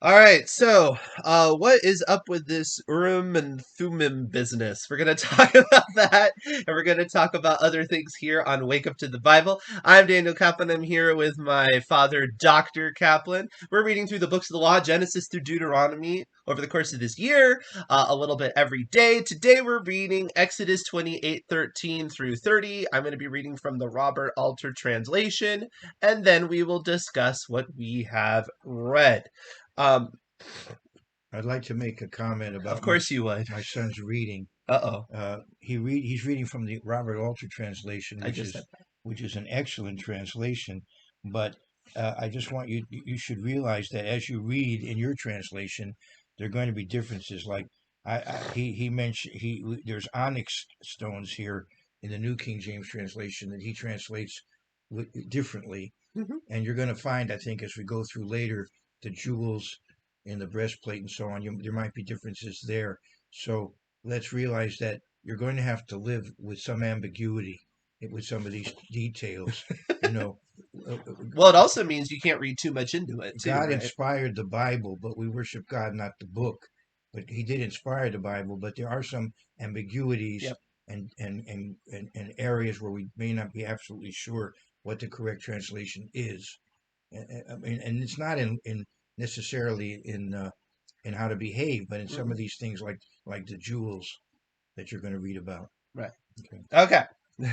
All right, so what is up with this Urim and Thummim business? We're going to talk about that, and we're going to talk about other things here on Wake Up to the Bible. I'm Daniel Kaplan. I'm here with my father, Dr. Kaplan. We're reading through the books of the law, Genesis through Deuteronomy, over the course of this year, a little bit every day. Today we're reading Exodus 28:13 through 30. I'm going to be reading from the Robert Alter translation, and then we will discuss what we have read. Um, I'd like to make a comment of about course you would. my son's reading. Uh-oh. He's reading from the Robert Alter translation, I just said that. which is an excellent translation. But I just want you should realize that as you read in your translation, there are going to be differences. Like he mentioned there's onyx stones here in the New King James translation that he translates differently, Hmm. and you're going to find, I think, as we go through later, the jewels in the breastplate and so on, there might be differences there. So let's realize that you're going to have to live with some ambiguity with some of these details. You know, uh, Well, it also means you can't read too much into it, too, God right? inspired the Bible, but we worship God, not the book. But He did inspire the Bible, but there are some ambiguities Yep. and areas where we may not be absolutely sure what the correct translation is. I mean, and it's not in necessarily in how to behave, but in some Hmm. of these things like the jewels that you're going to read about. Right. Okay. Okay.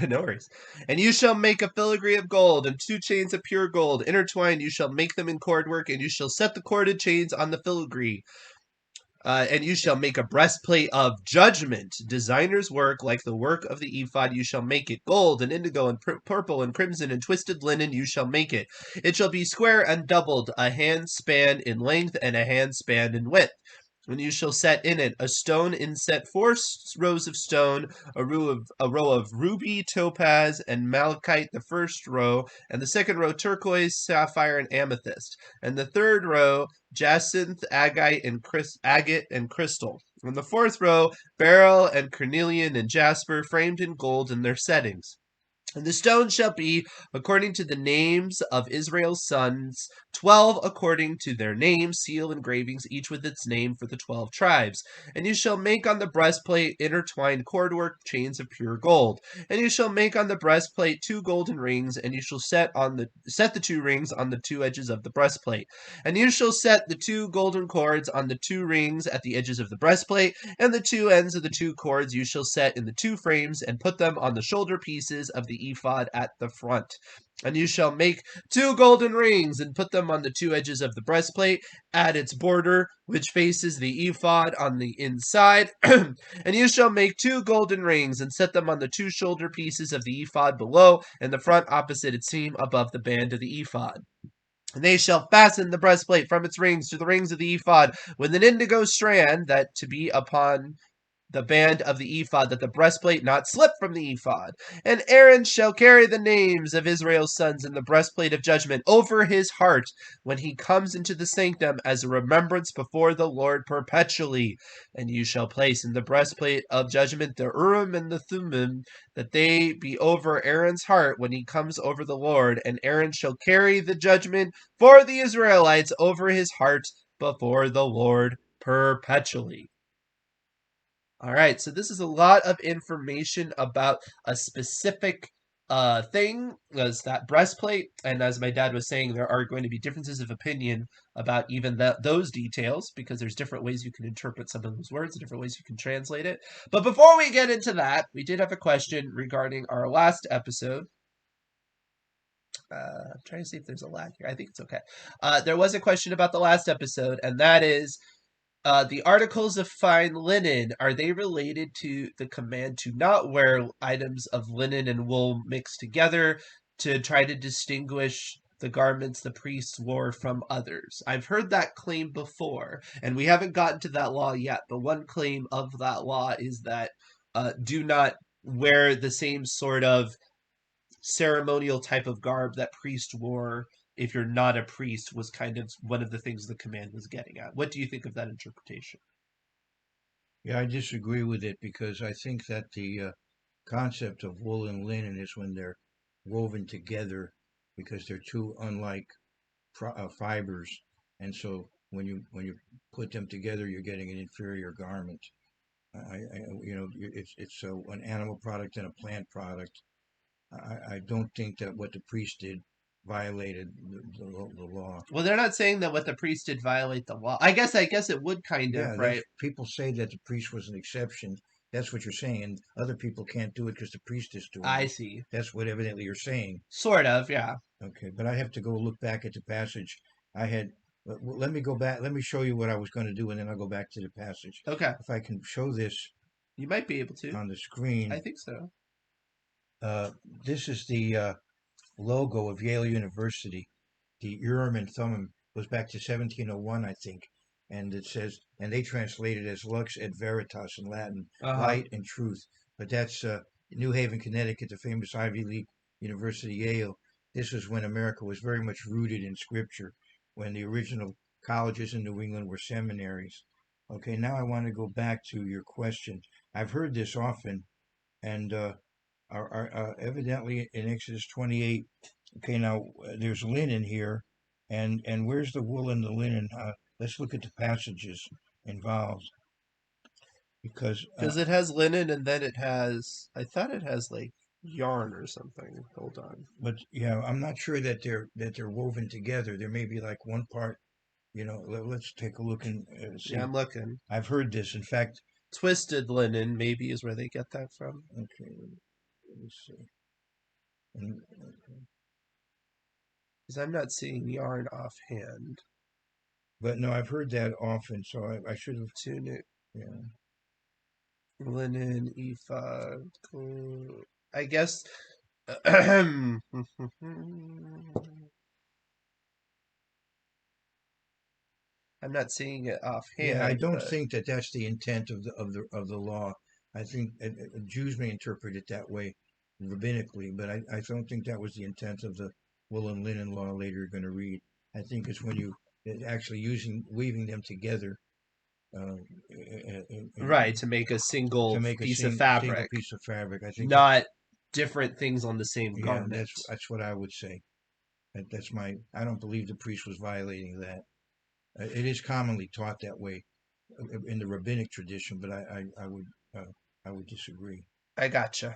No worries. And you shall make a filigree of gold, and 2 chains of pure gold. Intertwined, you shall make them in cord work, and you shall set the corded chains on the filigree. And you shall make a breastplate of judgment, designer's work, like the work of the ephod. You shall make it gold and indigo and purple and crimson and twisted linen. You shall make it. It shall be square and doubled, a hand span in length and a hand span in width. And you shall set in it a stone inset, 4 rows of stone, a row of ruby, topaz, and malachite, the first row, and the second row turquoise, sapphire, and amethyst, and the third row jacinth, agate, and crystal. And the fourth row beryl and carnelian and jasper, framed in gold in their settings. And the stones shall be according to the names of Israel's sons, 12 according to their names, seal engravings, each with its name for the 12 tribes. And you shall make on the breastplate intertwined cordwork chains of pure gold. And you shall make on the breastplate 2 golden rings, and you shall set the 2 rings on the 2 edges of the breastplate. And you shall set the 2 golden cords on the 2 rings at the edges of the breastplate, and the 2 ends of the 2 cords you shall set in the 2 frames, and put them on the shoulder pieces of the ephod at the front. And you shall make 2 golden rings, and put them on the 2 edges of the breastplate, at its border, which faces the ephod on the inside. And you shall make 2 golden rings, and set them on the 2 shoulder pieces of the ephod below, and the front opposite its seam above the band of the ephod. And they shall fasten the breastplate from its rings to the rings of the ephod with an indigo strand, that to be upon the band of the ephod, that the breastplate not slip from the ephod. And Aaron shall carry the names of Israel's sons in the breastplate of judgment over his heart when he comes into the sanctum, as a remembrance before the Lord perpetually. And you shall place in the breastplate of judgment the Urim and the Thummim, that they be over Aaron's heart when he comes over the Lord. And Aaron shall carry the judgment for the Israelites over his heart before the Lord perpetually. All right, so this is a lot of information about a specific thing, as that breastplate. And as my dad was saying, there are going to be differences of opinion about even those details, because there's different ways you can interpret some of those words, different ways you can translate it. But before we get into that, we did have a question regarding our last episode. I'm trying to see if there's a lag here. I think it's okay. There was a question about the last episode, and that is, the articles of fine linen, are they related to the command to not wear items of linen and wool mixed together, to try to distinguish the garments the priests wore from others? I've heard that claim before, and we haven't gotten to that law yet, but one claim of that law is that do not wear the same sort of ceremonial type of garb that priest wore if you're not a priest, was kind of one of the things the command was getting at. What do you think of that interpretation? Yeah, I disagree with it because I think that the concept of wool and linen is when they're woven together because they're two unlike fibers, and so when you put them together, you're getting an inferior garment. It's an animal product and a plant product. I don't think that what the priest did violated the law. Well, they're not saying that what the priest did violate the law. I guess it would kind of, Yeah, that's right? people say that the priest was an exception. That's what you're saying, and other people can't do it because the priest is doing I it. see. That's what evidently you're saying. Sort of, yeah. Okay, but I have to go look back at the passage. I had. Let me go back. Let me show you what I was going to do, and then I'll go back to the passage. Okay. If I can show this You might be able to. on the I screen, think so. uh, this is the logo of Yale University. The Urim and Thummim goes back to 1701, I think, and it says, and they translate it as Lux et Veritas in Latin, Uh-huh. light and truth. But that's New Haven, Connecticut, the famous Ivy League University, Yale. This is when America was very much rooted in Scripture, when the original colleges in New England were seminaries. Okay, now I want to go back to your question. I've heard this often, and evidently in Exodus 28. Okay, now there's linen here, and where's the wool and the linen? Let's look at the passages involved because, Because it has linen and then it has, I thought it has like yarn or something. Hold on. but yeah, I'm not sure that they're woven together. There may be like one part. Let's take a look and Yeah, see. I'm looking. I've heard this. In fact, Twisted linen, maybe, is where they get that from. okay, let me see. And, Because I'm not seeing yarn offhand. but no, I've heard that often, so I should have. Tunic, Yeah. linen, ephod. I guess. I'm not seeing it Yeah, I offhand, don't but think that that's the intent of the law. I think Jews may interpret it that way rabbinically, but I don't think that was the intent of the wool and linen law later you're going to read. I think it's when you actually using weaving them together uh, right, to make a to single make a piece of single fabric, piece of fabric. I think that not different things on the same yeah, garment. that's what I would say. That's my. I don't believe the priest was violating that. It is commonly taught that way in the rabbinic tradition, but uh, I would disagree. I gotcha.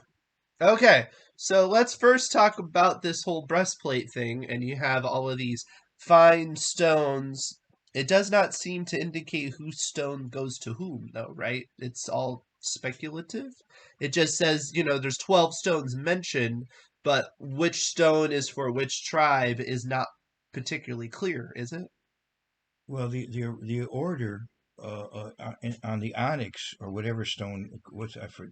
Okay, so let's first talk about this whole breastplate thing, and you have all of these fine stones. It does not seem to indicate whose stone goes to whom, though, right? It's all speculative. It just says, there's 12 stones mentioned, but which stone is for which tribe is not particularly clear, is it? Well, the order on the onyx or whatever stone, what's for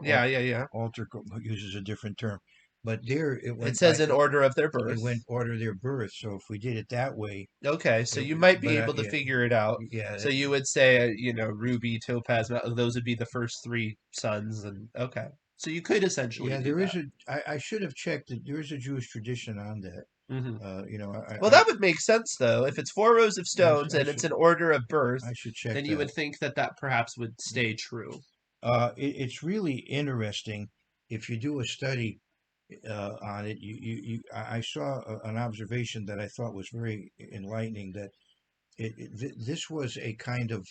Yeah, yeah, yeah. altar uses a different term, but there It says in order of their it birth. went order their birth. So if we did it that way, Okay, so you might be but able to yeah, figure it out. yeah, So you would say, ruby, topaz, those would be the first three sons, and okay. So you could essentially yeah. do There is that. a. I should have checked that there is a Jewish tradition on that. Hmm. Well, I that would make sense though. If it's four rows of stones I and it's should an order of birth, I should check then you that. would think that that perhaps would stay true. It's really interesting if you do a study on it. I saw an observation that I thought was very enlightening. That this was a kind of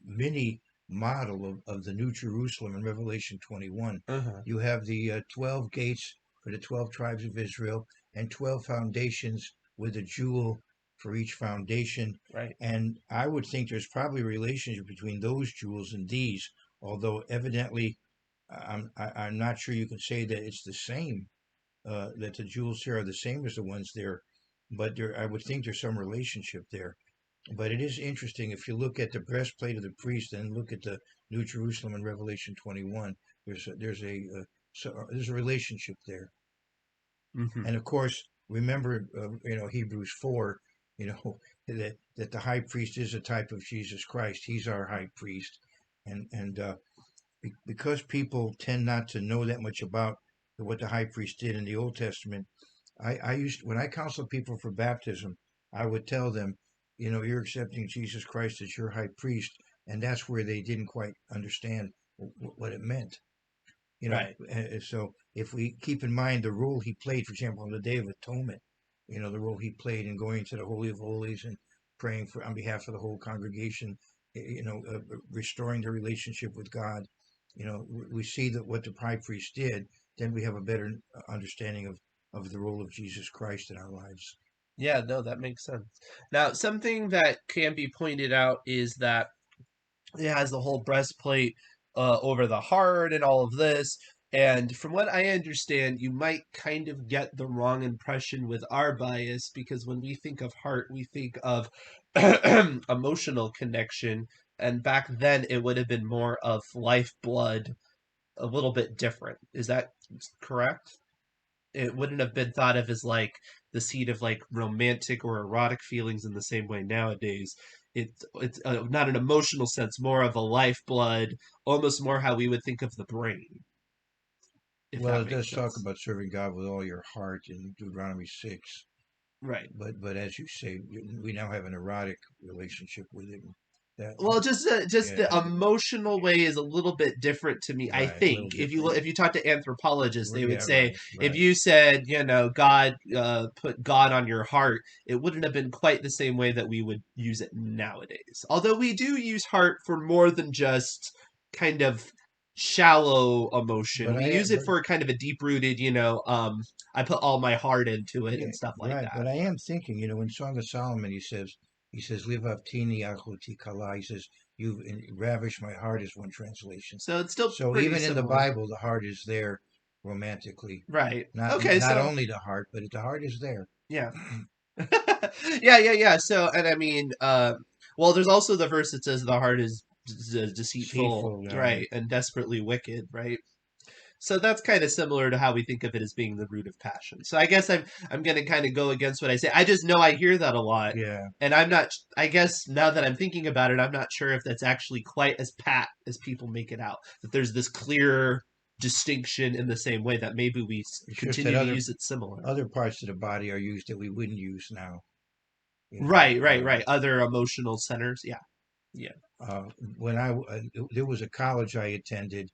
mini model of the New Jerusalem in Revelation 21. Uh-huh. You have the 12 gates for the 12 tribes of Israel and 12 foundations with a jewel for each foundation. Right. And I would think there's probably a relationship between those jewels and these, although evidently I'm not sure you can say that it's the same, that the jewels here are the same as the ones there, but I would think there's some relationship there. But it is interesting if you look at the breastplate of the priest and look at the New Jerusalem in Revelation 21. There's a relationship there, Hmm. and of course, remember, Hebrews 4. You know that the high priest is a type of Jesus Christ. He's our high priest, and because people tend not to know that much about what the high priest did in the Old Testament. I used when I counsel people for baptism, I would tell them, you're accepting Jesus Christ as your high priest, and that's where they didn't quite understand what it meant. Right. So if we keep in mind the role he played, for example, on the Day of Atonement, the role he played in going to the Holy of Holies and praying for on behalf of the whole congregation, restoring their relationship with God. We see that what the high priest did, then we have a better understanding of the role of Jesus Christ in our lives. Yeah, no, that makes sense. Now, something that can be pointed out is that it has the whole breastplate over the heart and all of this. And from what I understand, you might kind of get the wrong impression with our bias because when we think of heart, we think of emotional connection. And back then, it would have been more of lifeblood, a little bit different. Is that correct? It wouldn't have been thought of as like the seed of like romantic or erotic feelings in the same way nowadays. It's not an emotional sense, more of a lifeblood, almost more how we would think of the brain, if Well, that it does makes talk sense. about serving God with all your heart in Deuteronomy 6. Right. But as you say, we now have an erotic relationship with it. That Well, just the yeah, emotional way is a little bit different to me. I right, a little think different. if you talk to anthropologists, they would Yeah, say right, if right. you said God put God on your heart, it wouldn't have been quite the same way that we would use it nowadays. Although we do use heart for more than just kind of shallow emotion. But We I use am, it but for kind of a deep rooted, I put all my heart into it yeah, and stuff like right. that. But I am thinking, in Song of Solomon, he says, "Live tini achoti kala." He says, "You've ravished my heart," is one translation. So it's still So pretty even in the similar. Bible, the heart is there romantically. Right. Not Okay, not so only the heart, but the heart is there. yeah. Yeah. So, and I mean, well, there's also the verse that says the heart is deceitful, Deceitful, right, right? and desperately wicked, right? So that's kind of similar to how we think of it as being the root of passion. So I guess I'm going to kind of go against what I say. I just know I hear that a lot, Yeah. and I'm not. I guess now that I'm thinking about it, I'm not sure if that's actually quite as pat as people make it out. That there's this clear distinction in the same way that maybe we It's just that continue to other use it similar. other parts of the body are used that we wouldn't use now. You know, Right. Other emotional centers. Yeah. Yeah. when there was a college I attended,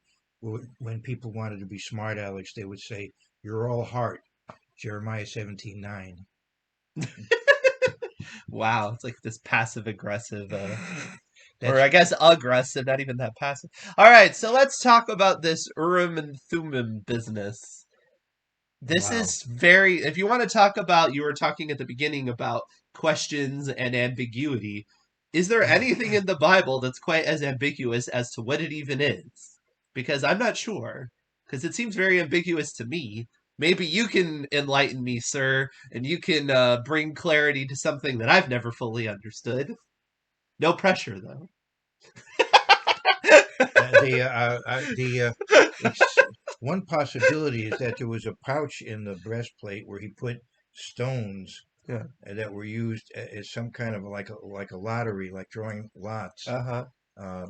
when people wanted to be smart Alex, they would say, "You're all heart." Jeremiah 17:9. Wow. It's like this passive aggressive, or That's I guess aggressive, not even that passive. All right. So let's talk about this Urim and Thummim business. This wow. is very, if you want to talk about, you were talking at the beginning about questions and ambiguity. Is there anything in the Bible that's quite as ambiguous as to what it even is? Because I'm not sure. Because it seems very ambiguous to me. Maybe you can enlighten me, sir, and you can bring clarity to something that I've never fully understood. No pressure, though. The ex- one possibility is that there was a pouch in the breastplate where he put stones Yeah. that were used as some kind of like a lottery, like drawing lots. Uh huh. Uh,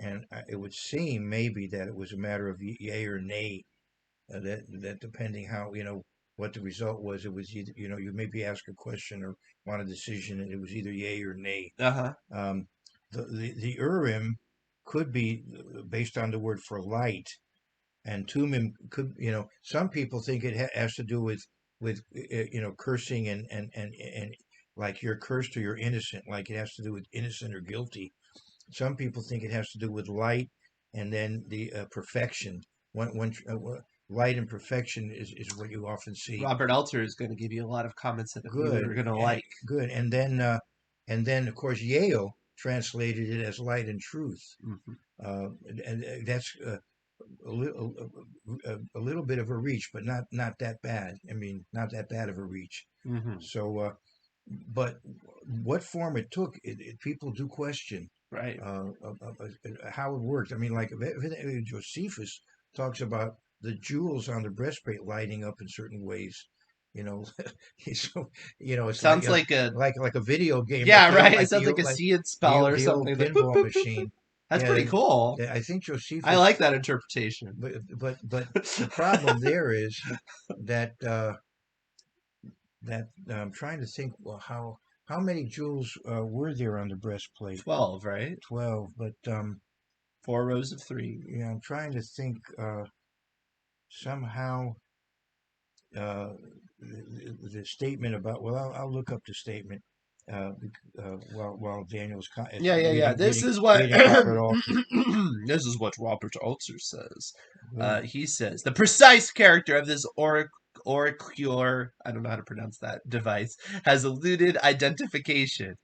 and it would seem maybe that it was a matter of yay or nay. That depending how what the result was, it was either you maybe ask a question or want a decision, and it was either yay or nay. Uh huh. Um, the Urim could be based on the word for light, and Tumim could some people think it has to do with cursing and like you're cursed or you're innocent, like it has to do with innocent or guilty. Some people think it has to do with light, and then the perfection. Light and perfection is what you often see. Robert Elter is going to give you a lot of comments that Good, you're going to like. good, and then of course Yale translated it as light and truth, Hmm. and that's a little bit of a reach, but not that bad. I mean, not that bad of a reach. Hmm. So, but what form it took, people do question Right. how it worked. I mean, like Josephus talks about the jewels on the breastplate lighting up in certain ways. You know, so it's like Sounds like a like a video game, yeah, right. It sounds like a like seed spell or the old something. Like boop pinball boop boop boop. machine. That's Yeah, pretty cool. I think I Josephus, like that interpretation. but the problem there is that I'm trying to think. Well, how many jewels were there on the breastplate? 12, right? 12, but 4 rows of 3. yeah, I'm trying to think somehow uh, the statement about. Well, I'll look up the statement. while Daniel's Yeah. This is what reading Robert Alter. this is what Robert Alter says. Good. He says the precise character of this auricure, I don't know how to pronounce that device, has eluded identification.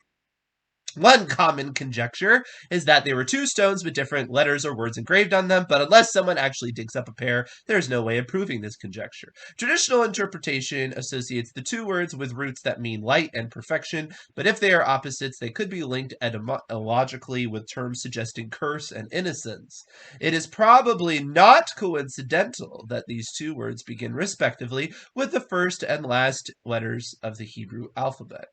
One common conjecture is that they were two stones with different letters or words engraved on them, but unless someone actually digs up a pair, there is no way of proving this conjecture. Traditional interpretation associates the two words with roots that mean light and perfection, but if they are opposites, they could be linked etymologically with terms suggesting curse and innocence. It is probably not coincidental that these two words begin respectively with the first and last letters of the Hebrew alphabet.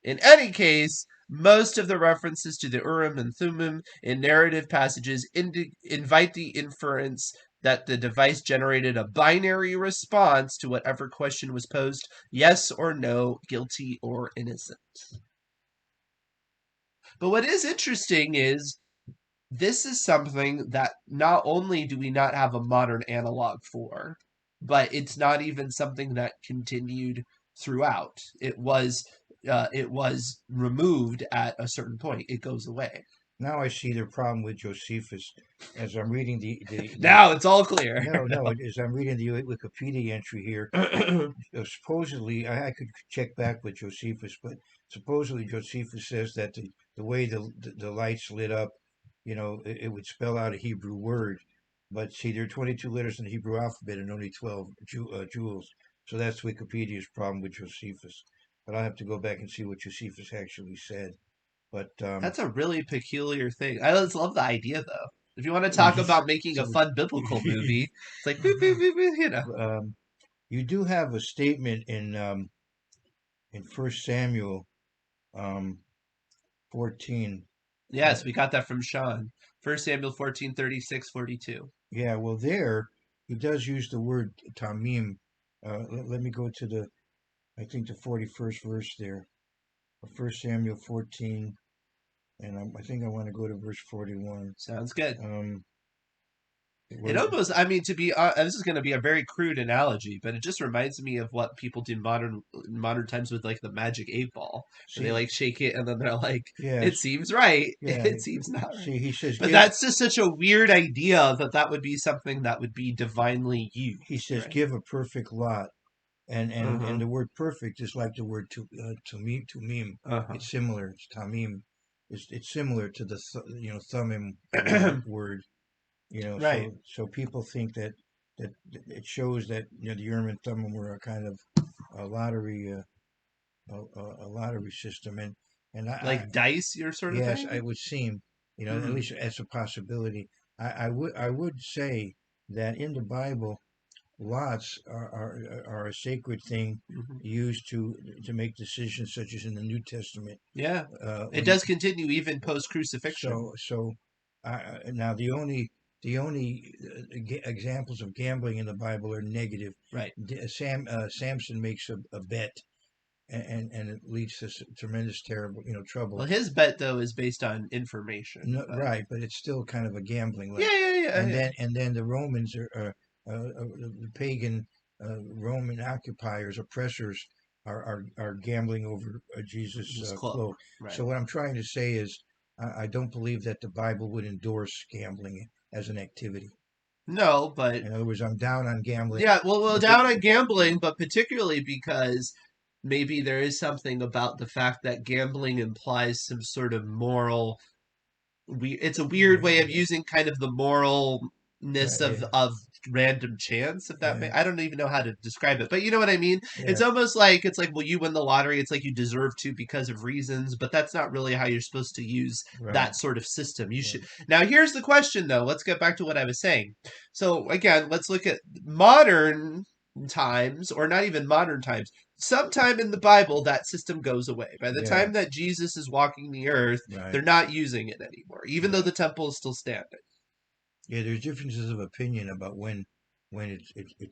In any case, most of the references to the Urim and Thummim in narrative passages invite the inference that the device generated a binary response to whatever question was posed, yes or no, guilty or innocent. But what is interesting is this is something that not only do we not have a modern analog for, but it's not even something that continued throughout. It was removed at a certain point. It goes away. Now I see the problem with Josephus as I'm reading the Now it's all clear. no, as I'm reading the Wikipedia entry here. Supposedly, I could check back with Josephus, but supposedly Josephus says that the way the lights lit up, it would spell out a Hebrew word. But see, there are 22 letters in the Hebrew alphabet and only 12 jewels. So that's Wikipedia's problem with Josephus. But I'll have to go back and see what Josephus actually said. But That's a really peculiar thing. I just love the idea, though. If you want to talk he's about making a so fun biblical movie, it's like, boop, boop, boop, boop, you do have a statement in First Samuel 14. Yes, we got that from Sean. 1 Samuel 14, 36, 42. Yeah, well, there he does use the word tamim. Let me go to I think the 41st verse there, 1 Samuel 14, and I think I want to go to verse 41. Sounds good. Um, It where almost, I mean, this is going to be a very crude analogy, but it just reminds me of what people do modern times with like the magic 8 ball. And they see, like shake it and then they're like, yes, it seems right. yeah, It seems not right. see, he says But give. that's just such a weird idea that would be something that would be divinely He used, says right? give a perfect lot, and Uh-huh. the word perfect is like the word to meme. Uh-huh. It's similar. It's tamim. It's similar to the thummim word. Right. So people think that it shows that the Urim and Thummim were a kind of a lottery a lottery system, and Like dice, your sort of yes, thing? it would seem at Hmm. least as a possibility. I would say that in the Bible, lots are a sacred thing Hmm. used to make decisions, such as in the New Testament. Yeah. It When does continue even post-crucifixion. so now the only examples of gambling in the Bible are negative. Right. Samson makes a bet, and it leads to tremendous terrible Well, trouble. his bet, though, is based on information, No, but right, but it's still kind of a gambling, like, yeah. and then the Romans the pagan Roman occupiers, oppressors are gambling over Jesus' His cloak. cloak. Right. So what I'm trying to say is, I don't believe that the Bible would endorse gambling as an activity. No, but In other words, I'm down on gambling, yeah, well, but down on gambling, but particularly because maybe there is something about the fact that gambling implies some sort of moral it's a weird way of yeah, using kind of the moralness yeah, of random chance, if that may yeah, I don't even know how to describe it, but you know what I mean. yeah, It's almost like well, you win the lottery, it's like you deserve to because of reasons, but that's not really how you're supposed to use right, that sort of system. You yeah, should Now here's the question, though. Let's get back to what I was saying. So again, let's look at modern times, or not even modern times. Sometime in the Bible, that system goes away. By the yeah, time that Jesus is walking the earth, right, they're not using it anymore, even though right. the temple is still standing. Yeah, there's differences of opinion about when it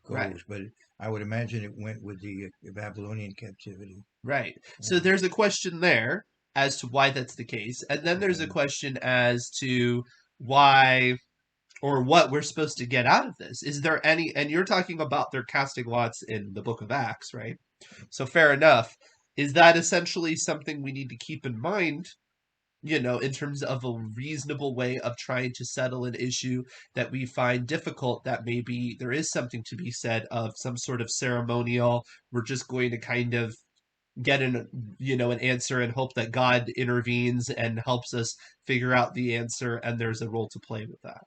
Right, goes, but I would imagine it went with the Babylonian captivity. right. So Um, there's a question there as to why that's the case. And then there's a okay. question as to why or what we're supposed to get out of this. Is there any, and you're talking about they're casting lots in the book of Acts, right? So fair enough. Is that essentially something we need to keep in mind, in terms of a reasonable way of trying to settle an issue that we find difficult, that maybe there is something to be said of some sort of ceremonial, we're just going to kind of get an answer and hope that God intervenes and helps us figure out the answer, and there's a role to play with that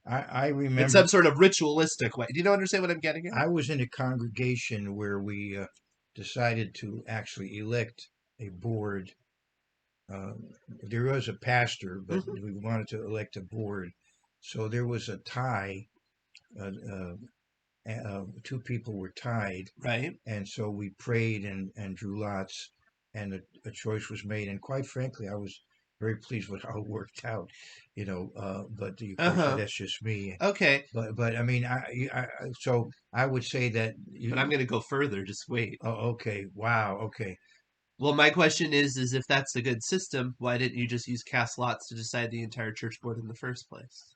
I in remember some sort of ritualistic way. Do you understand what I'm getting at? I was in a congregation where we decided to actually elect a board. There was a pastor, but Hmm. we wanted to elect a board. So there was a tie. Uh, uh, Two people were tied, Right. and so we prayed and drew lots, and a choice was made. And quite frankly, I was very pleased with how it worked out, But of course, Uh-huh. that's just me. Okay. But I mean, so I would say that But I'm going to go further. Just wait. Oh, okay, wow, okay. Well, my question is if that's a good system, why didn't you just use cast lots to decide the entire church board in the first place?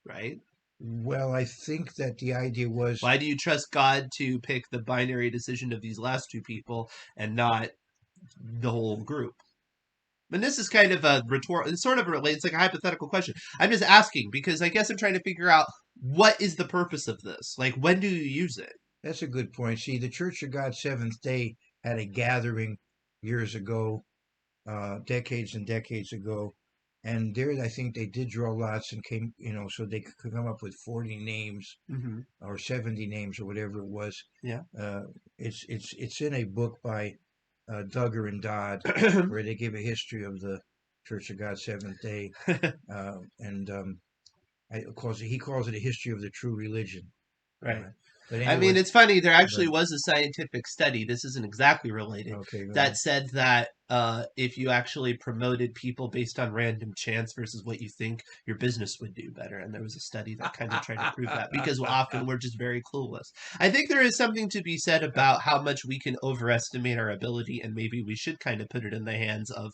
Right? Well, I think that the idea was Why do you trust God to pick the binary decision of these last two people and not the whole group? And this is kind of a rhetorical, it's sort of related, it's like a hypothetical question. I'm just asking because I guess I'm trying to figure out what is the purpose of this? Like, when do you use it? that's a good point. See, the Church of God Seventh Day had a gathering years ago, decades and decades ago, and there I think they did draw lots and came, so they could come up with 40 names Hmm. or 70 names or whatever it was. Yeah. Uh, it's in a book by Duggar and Dodd where they give a history of the Church of God Seventh Day, and he calls it a history of the true religion. Right. Uh, but I mean, anyway, it's funny. There but actually was a scientific study. This isn't exactly related. okay, go That ahead. said that if you actually promoted people based on random chance versus what you think, your business would do better. And there was a study that kind of tried to prove that because often we're just very clueless. I think there is something to be said about how much we can overestimate our ability, and maybe we should kind of put it in the hands of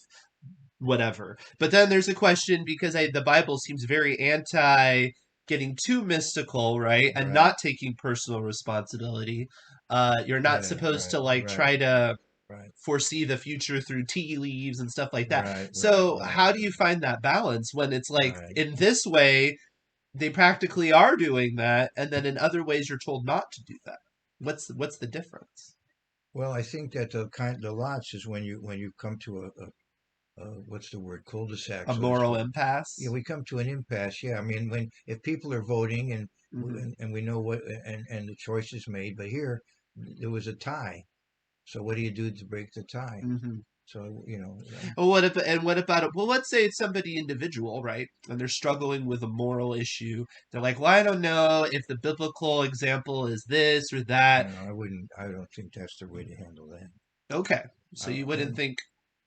whatever. But then there's a question because the Bible seems very anti getting too mystical, right? And Right. not taking personal responsibility. You're not Yeah. supposed Right. to like Right. try to Right. foresee the future through tea leaves and stuff like that. Right. Right. So Right. how do you find that balance when it's like Right. in this way they practically are doing that, and then in other ways you're told not to do that? What's the difference? Well, I think that the lots is when you come to what's the word, cul-de-sac, A so to moral speak. Yeah, impasse? we come to an impasse. Yeah, I mean, when if people are voting Hmm. and we know what and the choice is made, but here there was a tie. So what do you do to break the tie? Hmm. So Well, what about it? Well, let's say it's somebody individual, right? And they're struggling with a moral issue. They're like, "Well, I don't know if the biblical example is this or that." no, I wouldn't. I don't think that's the way to handle that. Okay, so you I wouldn't think.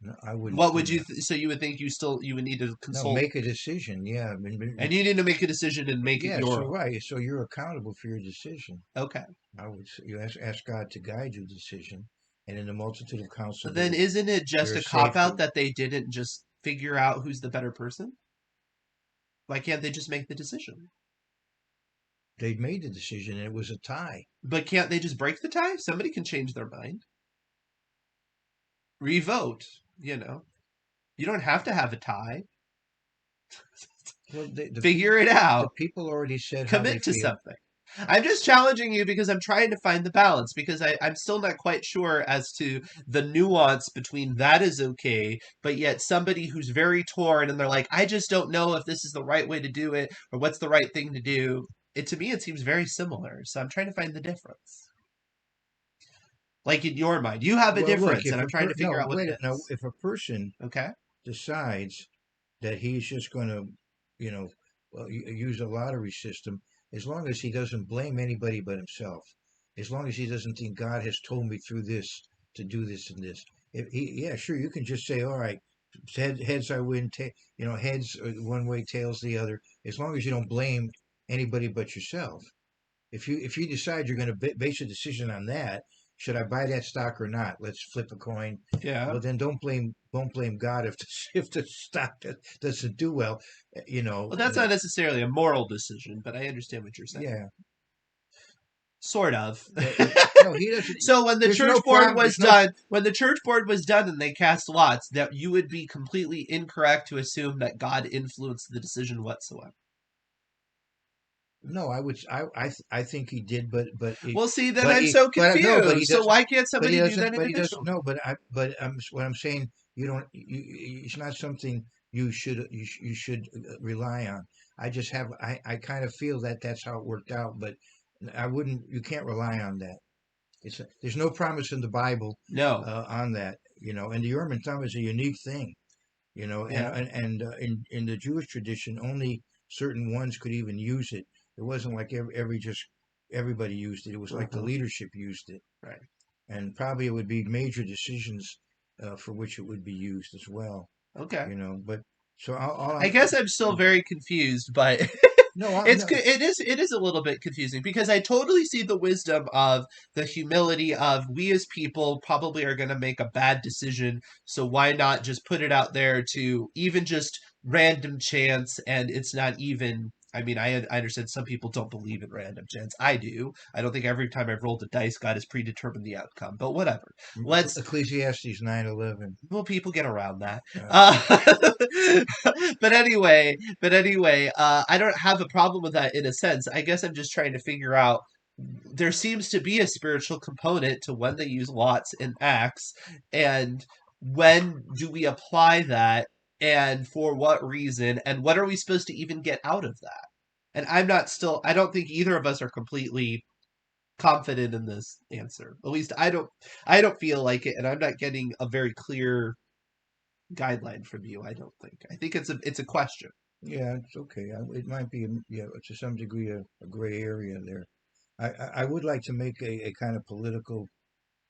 no, I wouldn't. What would you? So you would think you would need to No, consult, make a decision. Yeah, and you need to make a decision and make it yeah. your So own. right. So you're accountable for your decision. Okay, You ask God to guide your decision, and in the multitude of counsel but then isn't it there just a is cop out safety. that they didn't just figure out who's the better person? Why can't they just make the decision? They made the decision, and it was a tie. But can't they just break the tie? Somebody can change their mind, revote. You know, you don't have to have a tie. Well, Figure it the out. people already said how they Commit to feel. something. I'm just challenging you because I'm trying to find the balance because I'm still not quite sure as to the nuance between that is okay, but yet somebody who's very torn and they're like, I just don't know if this is the right way to do it or what's the right thing to do. To me, it seems very similar. So I'm trying to find the difference. Like in your mind, you have a Well, look, difference, and I'm trying to figure no, out what wait, it now is. if a person Okay. decides that he's just going to, you know, use a lottery system, as long as he doesn't blame anybody but himself, as long as he doesn't think God has told me through this to do this and this. Yeah, sure, you can just say, all right, heads I win, heads one way, tails the other. As long as you don't blame anybody but yourself. If you decide you're going to base a decision on that, should I buy that stock or not? Let's flip a coin. Yeah. Well, then don't blame God if the, if the stock doesn't do well. You know, Well, that's not necessarily a moral decision, but I understand what you're saying. yeah. Sort of. No, he doesn't. So when the There's church no board problem. was There's no. done, and they cast lots, that you would be completely incorrect to assume that God influenced the decision whatsoever. No, I would. I think he did, Well, see, then I'm so no, but he confused. So doesn't. why can't But he somebody do doesn't. that But he doesn't. individually? No, what I'm saying. You don't. It's not something you should rely on. I just have. I kind of feel that that's how it worked out, but I wouldn't. You can't rely on that. There's no promise in the Bible No. on that. And the Urim and Thummim is a unique thing. And Yeah. in the Jewish tradition, only certain ones could even use it. It wasn't like everybody used it. It was like the Uh-huh. leadership used it, Right. and probably it would be major decisions for which it would be used as well. Okay. But so all I I'm guess I'm still very confused, but no, I'm no, it is a little bit confusing because I totally see the wisdom of the humility of we as people probably are going to make a bad decision, so why not just put it out there to even just random chance, and it's not even. I mean, I understand some people don't believe in random chance. I do. I don't think every time I've rolled the dice, God has predetermined the outcome. But whatever. Let's Ecclesiastes 9:11. well, people get around that. Uh, Uh, but anyway, I don't have a problem with that in a sense. I guess I'm just trying to figure out. There seems to be a spiritual component to when they use lots in Acts, and when do we apply that, and for what reason, and what are we supposed to even get out of that? And I'm not still. I don't think either of us are completely confident in this answer. At least I don't. I don't feel like it, and I'm not getting a very clear guideline from you. I don't think. I think it's a question. yeah, it's okay. It might be, yeah, to some degree a gray area there. I would like to make a kind of political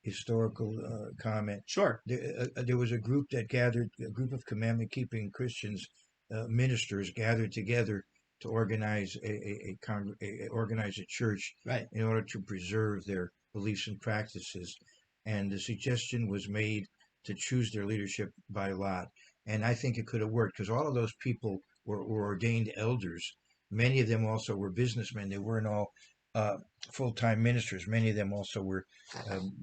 historical comment. Sure. There was a group that gathered, a group of commandment keeping Christians, ministers gathered together to organize organize a church Right. in order to preserve their beliefs and practices. And the suggestion was made to choose their leadership by lot. And I think it could have worked because all of those people were ordained elders. Many of them also were businessmen. They weren't all uh, full-time ministers. Many of them also were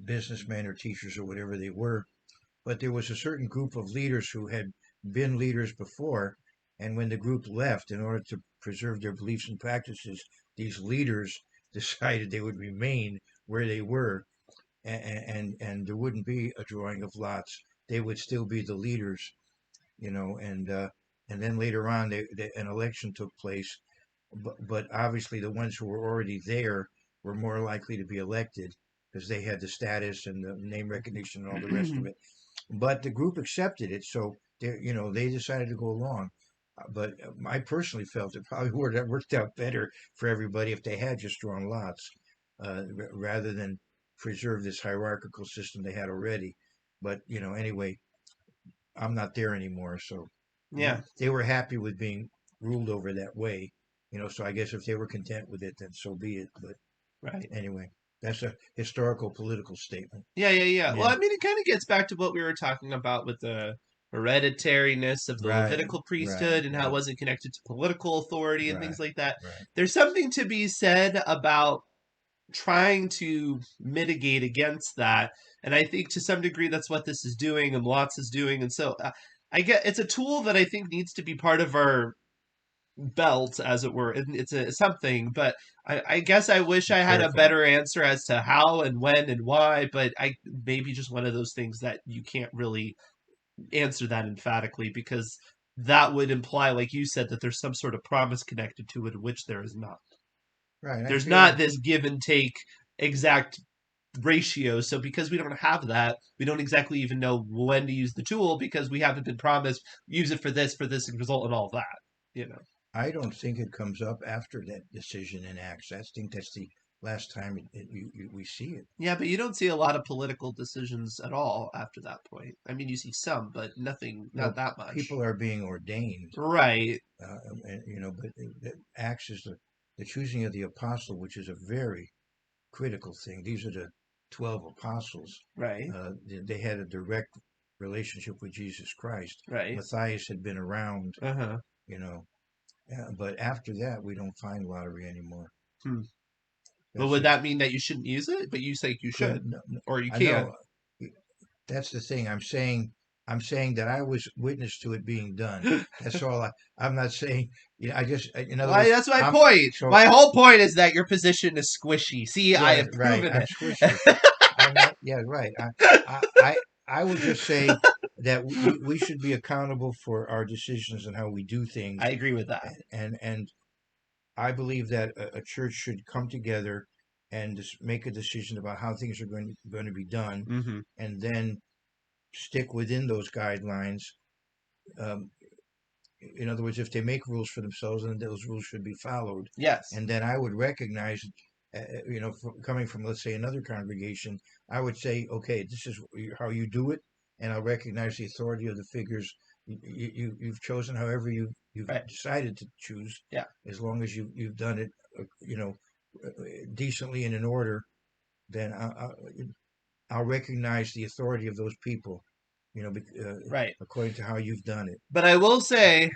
businessmen or teachers or whatever they were. But there was a certain group of leaders who had been leaders before, and when the group left, in order to preserve their beliefs and practices, these leaders decided they would remain where they were, and there wouldn't be a drawing of lots. They would still be the leaders, and then later on, an election took place, but obviously the ones who were already there were more likely to be elected because they had the status and the name recognition and all the rest of it. But the group accepted it, so they decided to go along. But I personally felt it probably would have worked out better for everybody if they had just drawn lots, rather than preserve this hierarchical system they had already. But anyway, I'm not there anymore, so Yeah. they were happy with being ruled over that way. So I guess if they were content with it, then so be it. But Right. anyway, that's a historical political statement. Yeah. Well, Yeah, I mean, it kind of gets back to what we were talking about with the hereditariness of the right, Levitical right, priesthood and how it right, wasn't connected to political authority and right, things like that. right. There's something to be said about trying to mitigate against that. And I think to some degree that's what this is doing and Lots is doing. And so I get it's a tool that I think needs to be part of our belt, as it were. It's a something, but I guess I wish Be I had a careful. better answer as to how and when and why. But I maybe just one of those things that you can't really answer that emphatically because that would imply, like you said, that there's some sort of promise connected to it, which there is not. Right, I There's feel not this give and take exact ratio. So because we don't have that, we don't exactly even know when to use the tool because we haven't been promised use it for this, and result in all that. You know. I don't think it comes up after that decision in Acts. I think that's the last time we see it. Yeah, but you don't see a lot of political decisions at all after that point. I mean, you see some, but nothing, not Well, that much. people are being ordained, Right, but Acts is the choosing of the apostle, which is a very critical thing. These are the 12 apostles. right, They had a direct relationship with Jesus Christ. right. Matthias had been around, Uh huh. you know, but after that, we don't find lottery anymore. Hmm. But would that mean that you shouldn't use it? But you think you should, no, no, or you I can. know that's the thing. I'm saying that I was witness to it being done. That's all. I'm not saying. I just, in other Well, words, that's my I'm point. so My whole point is that your position is squishy. See, I yeah, have right. proven I'm it. squishy. I'm not. Yeah, right. I, I, I would just say that we should be accountable for our decisions and how we do things, I agree with that. and I believe that a church should come together and just make a decision about how things are going to be done, Mm-hmm. and then stick within those guidelines. Um, in other words, if they make rules for themselves, then those rules should be followed. Yes. And then I would recognize, coming from, let's say, another congregation, I would say, okay, this is how you do it, and I'll recognize the authority of the figures you've chosen, however you've Right. decided to choose, Yeah. as long as you've done it, decently and in order, then I'll recognize the authority of those people, Right. according to how you've done it. But I will say,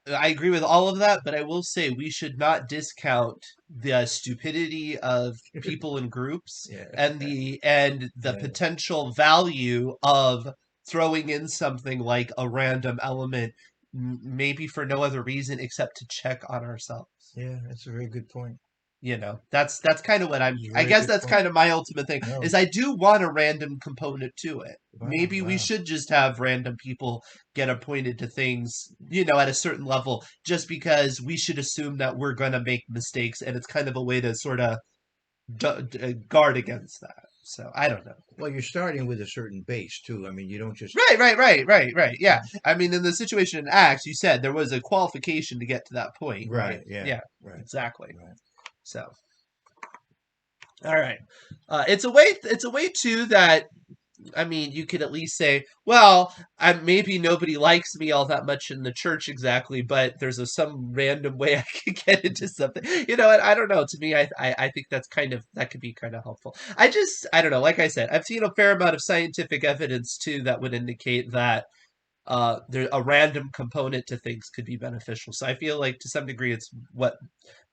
I agree with all of that, but I will say we should not discount the stupidity of people in groups Yeah, and the yeah, potential value of throwing in something like a random element, maybe for no other reason except to check on ourselves. yeah. That's a very good point. That's kind of what It's a I very guess good that's point. kind of my ultimate thing is No, I do want a random component to it. wow, Maybe we wow. should just have random people get appointed to things, at a certain level, just because we should assume that we're going to make mistakes, and it's kind of a way to sort of guard against that. So I don't know. Well, you're starting with a certain base too. I mean, you don't just. Right. Yeah. I mean, in the situation in Acts, you said there was a qualification to get to that point, right? Right. Yeah. Yeah, Right. exactly. Right. So, all right. It's a way. It's a way too that I mean, you could at least say, well, maybe nobody likes me all that much in the church exactly, but there's some random way I could get into something. I don't know. To me, I think that could be kind of helpful. I don't know. Like I said, I've seen a fair amount of scientific evidence too that would indicate that there a random component to things could be beneficial. So I feel like to some degree it's what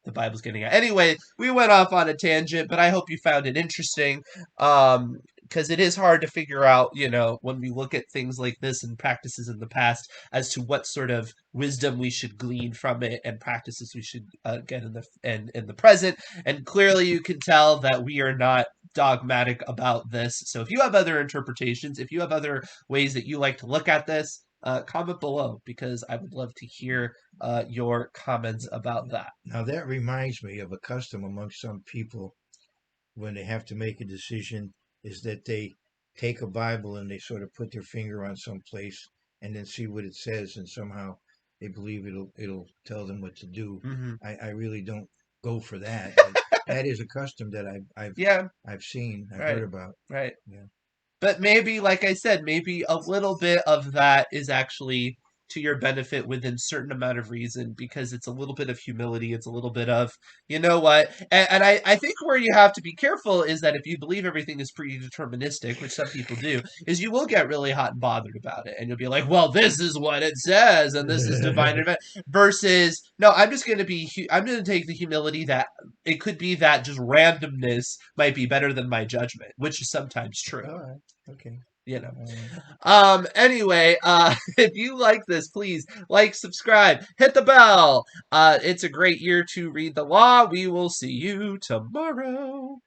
the Bible's getting at. Anyway, we went off on a tangent, but I hope you found it interesting. Because it is hard to figure out, when we look at things like this and practices in the past, as to what sort of wisdom we should glean from it and practices we should get in the present. And clearly, you can tell that we are not dogmatic about this. So if you have other interpretations, if you have other ways that you like to look at this, comment below because I would love to hear your comments about that. Now that reminds me of a custom among some people when they have to make a decision, is that they take a Bible and they sort of put their finger on some place and then see what it says, and somehow they believe it'll tell them what to do. Mm-hmm. I really don't go for that, but that is a custom that Yeah, I've seen, I've right, heard about. right. Yeah. But maybe, like I said, maybe a little bit of that is actually to your benefit within certain amount of reason because it's a little bit of humility. It's a little bit of, you know what? And I think where you have to be careful is that if you believe everything is predeterministic, which some people do, is you will get really hot and bothered about it. And you'll be like, well, this is what it says and this is divine event versus, no, I'm going to take the humility that it could be that just randomness might be better than my judgment, which is sometimes true. All right. Okay. You know. All right. Anyway, if you like this, please like, subscribe, hit the bell. It's a great year to read the law. We will see you tomorrow.